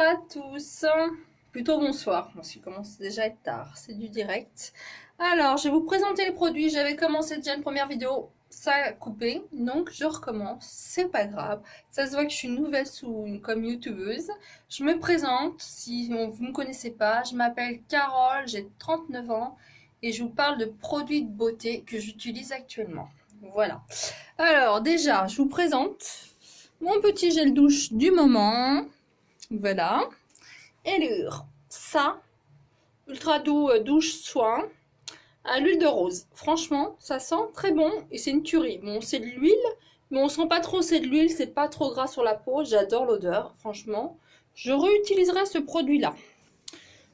à tous, plutôt bonsoir, parce qu'il commence déjà à être tard, c'est du direct. Alors, je vais vous présenter les produits, j'avais commencé déjà une première vidéo, ça a coupé, donc je recommence, c'est pas grave. Ça se voit que je suis nouvelle comme youtubeuse. Je me présente, si vous ne me connaissez pas, je m'appelle Carole, j'ai 39 ans, et je vous parle de produits de beauté que j'utilise actuellement. Voilà. Alors, déjà, je vous présente mon petit gel douche du moment. Voilà. Et ça, ultra doux douche soin à l'huile de rose. Franchement, ça sent très bon et c'est une tuerie. Bon, c'est de l'huile, mais on sent pas trop c'est de l'huile, c'est pas trop gras sur la peau. J'adore l'odeur, franchement. Je réutiliserai ce produit-là.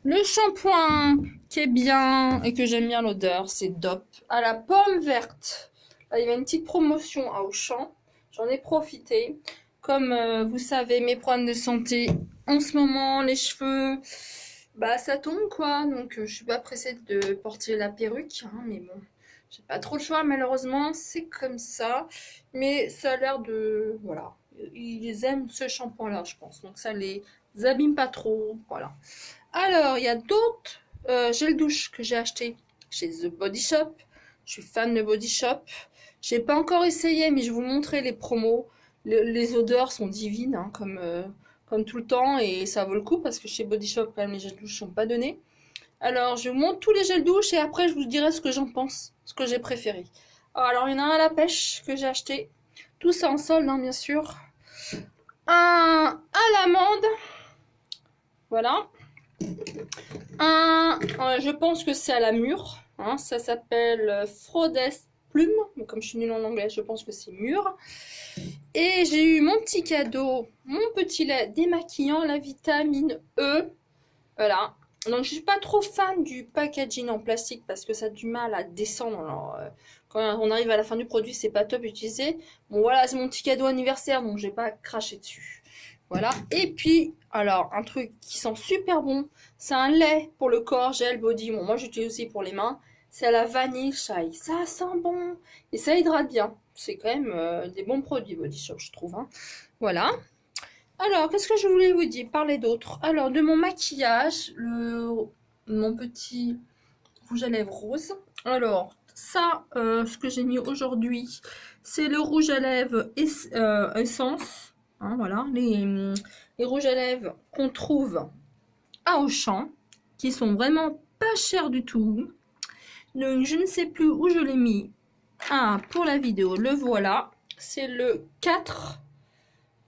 Le shampoing qui est bien et que j'aime bien l'odeur, c'est DOP à la pomme verte. Là, il y avait une petite promotion à Auchan. J'en ai profité. Comme vous savez, mes problèmes de santé en ce moment, les cheveux, bah ça tombe quoi. Donc je suis pas pressée de porter la perruque, hein, mais bon, j'ai pas trop le choix malheureusement, c'est comme ça. Mais ça a l'air de, voilà, ils aiment ce shampoing-là, je pense. Donc ça les abîme pas trop, voilà. Alors il y a d'autres gel douche que j'ai acheté chez The Body Shop. Je suis fan de Body Shop. J'ai pas encore essayé, mais je vais vous montrer les promos. Les odeurs sont divines, hein, comme tout le temps, et ça vaut le coup parce que chez Body Shop, quand même, les gels douche sont pas donnés. Alors, je vous montre tous les gels douche et après, je vous dirai ce que j'en pense, ce que j'ai préféré. Alors, il y en a un à la pêche que j'ai acheté. Tout ça en solde, hein, bien sûr. Un à l'amande. Voilà. Un, je pense que c'est à la mûre. Hein, ça s'appelle Frodest Plume. Mais comme je suis nulle en anglais, je pense que c'est mûre. Et j'ai eu mon petit cadeau, mon petit lait démaquillant, la vitamine E. Voilà. Donc je suis pas trop fan du packaging en plastique parce que ça a du mal à descendre. Alors, quand on arrive à la fin du produit, c'est pas top utilisé. Bon voilà, c'est mon petit cadeau anniversaire, donc je vais pas cracher dessus. Voilà. Et puis, alors, un truc qui sent super bon, c'est un lait pour le corps, gel body. Bon, moi j'utilise aussi pour les mains. C'est à la vanille chai. Ça sent bon. Et ça hydrate bien. C'est quand même des bons produits Body Shop, je trouve. Hein. Voilà. Alors, qu'est-ce que je voulais vous dire? Parler d'autre. Alors, de mon maquillage, mon petit rouge à lèvres rose. Alors, ça, ce que j'ai mis aujourd'hui, c'est le rouge à lèvres Essence. Hein, voilà, les rouges à lèvres qu'on trouve à Auchan, qui sont vraiment pas chers du tout. Donc, je ne sais plus où je l'ai mis. Ah, pour la vidéo, le voilà. C'est le 4.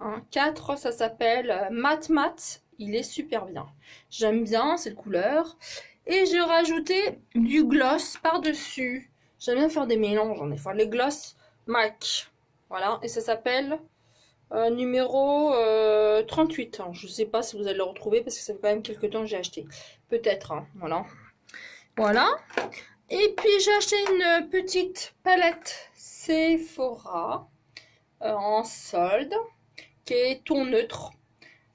Hein, 4, ça s'appelle Mat Mat. Il est super bien. J'aime bien cette couleur. Et j'ai rajouté du gloss par-dessus. J'aime bien faire des mélanges, des fois. Les gloss MAC. Voilà. Et ça s'appelle numéro 38. Alors, je ne sais pas si vous allez le retrouver parce que ça fait quand même quelques temps que j'ai acheté. Peut-être. Hein, voilà. Voilà. Et puis j'ai acheté une petite palette Sephora en solde qui est ton neutre.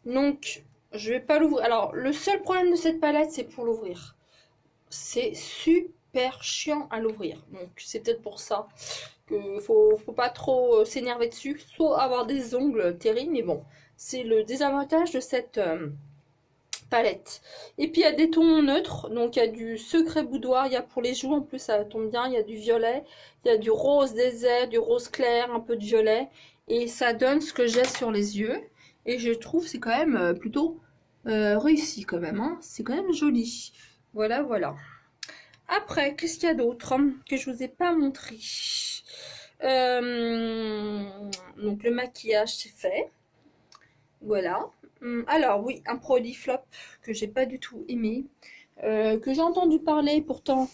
Donc je vais pas l'ouvrir. Alors le seul problème de cette palette c'est pour l'ouvrir. C'est super chiant à l'ouvrir. Donc c'est peut-être pour ça que faut pas trop s'énerver dessus. Soit avoir des ongles terribles, mais bon, c'est le désavantage de cette palette. Et puis il y a des tons neutres, donc il y a du secret boudoir, il y a pour les joues en plus ça tombe bien, il y a du violet, il y a du rose désert, du rose clair, un peu de violet, et ça donne ce que j'ai sur les yeux, et je trouve c'est quand même plutôt réussi quand même, hein. C'est quand même joli. Voilà, voilà. Après, qu'est-ce qu'il y a d'autre que je vous ai pas montré? Donc le maquillage c'est fait. Voilà. Alors oui, un produit flop que j'ai pas du tout aimé, que j'ai entendu parler pourtant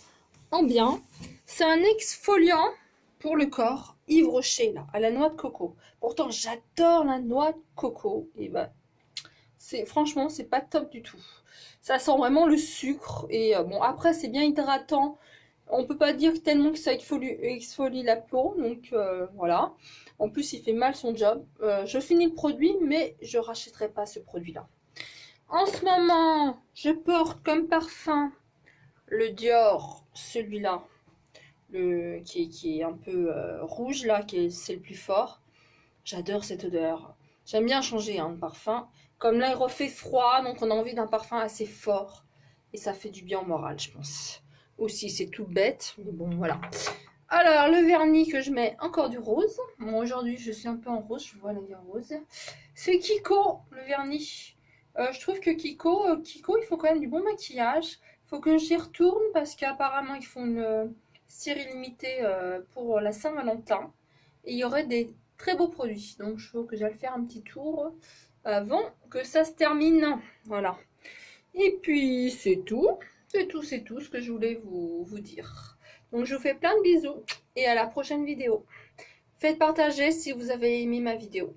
en bien. C'est un exfoliant pour le corps Yves Rocher là, à la noix de coco. Pourtant j'adore la noix de coco et bah franchement c'est pas top du tout. Ça sent vraiment le sucre et bon après c'est bien hydratant. On peut pas dire tellement que ça exfolie la peau, donc voilà. En plus, il fait mal son job. Je finis le produit, mais je rachèterai pas ce produit-là. En ce moment, je porte comme parfum le Dior, celui-là, qui est un peu rouge là, c'est le plus fort. J'adore cette odeur. J'aime bien changer de parfum. Comme là, il refait froid, donc on a envie d'un parfum assez fort. Et ça fait du bien au moral, je pense. Aussi, c'est tout bête, mais bon, voilà. Alors, le vernis que je mets, encore du rose. Bon, aujourd'hui, je suis un peu en rose, je vois la vie en rose. C'est Kiko, le vernis. Je trouve que Kiko, ils font quand même du bon maquillage. Il faut que j'y retourne parce qu'apparemment, ils font une série limitée pour la Saint-Valentin. Et il y aurait des très beaux produits. Donc, je trouve que j'allais faire un petit tour avant que ça se termine. Voilà. Et puis, c'est tout. C'est tout ce que je voulais vous dire. Donc, je vous fais plein de bisous et à la prochaine vidéo. Faites partager si vous avez aimé ma vidéo.